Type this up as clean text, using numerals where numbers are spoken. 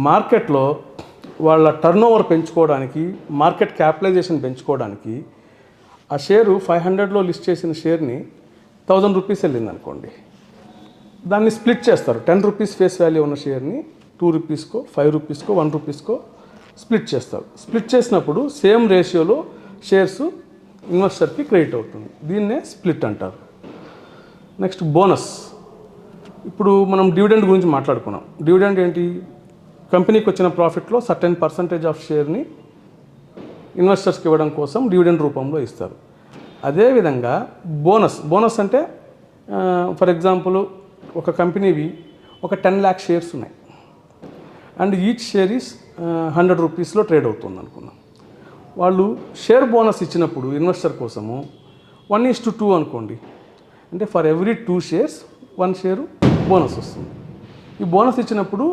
మార్కెట్లో వాళ్ళ టర్నోవర్ పెంచుకోవడానికి, మార్కెట్ క్యాపిటలైజేషన్ పెంచుకోవడానికి ఆ షేరు 500లో లిస్ట్ చేసిన షేర్ని 1000 రూపీస్ వెళ్ళింది అనుకోండి, దాన్ని స్ప్లిట్ చేస్తారు. 10 రూపీస్ ఫేస్ వాల్యూ ఉన్న షేర్ని 2 రూపీస్కో, 5 రూపీస్కో, 1 రూపీస్కో స్ప్లిట్ చేస్తారు. స్ప్లిట్ చేసినప్పుడు సేమ్ రేషియోలో షేర్స్ ఇన్వెస్టర్కి క్రెడిట్ అవుతుంది. దీన్నే స్ప్లిట్ అంటారు. Next bonus. ఇప్పుడు మనం డివిడెండ్ గురించి మాట్లాడుకున్నాం. డివిడెండ్ ఏంటి? కంపెనీకి వచ్చిన ప్రాఫిట్లో సర్టెన్ పర్సంటేజ్ ఆఫ్ షేర్ని ఇన్వెస్టర్స్కి ఇవ్వడం కోసం డివిడెండ్ రూపంలో ఇస్తారు. అదేవిధంగా బోనస్ అంటే ఫర్ ఎగ్జాంపుల్ ఒక కంపెనీవి ఒక 10 lakh షేర్స్ ఉన్నాయి అండ్ ఈచ్ షేర్ ఈస్ 100 రూపీస్లో ట్రేడ్ అవుతుంది అనుకున్నాం. వాళ్ళు షేర్ బోనస్ ఇచ్చినప్పుడు ఇన్వెస్టర్ కోసము 1:2 అనుకోండి, అంటే for every 2 shares 1 share bonus వస్తుంది. ఈ బోనస్ ఇచ్చినప్పుడు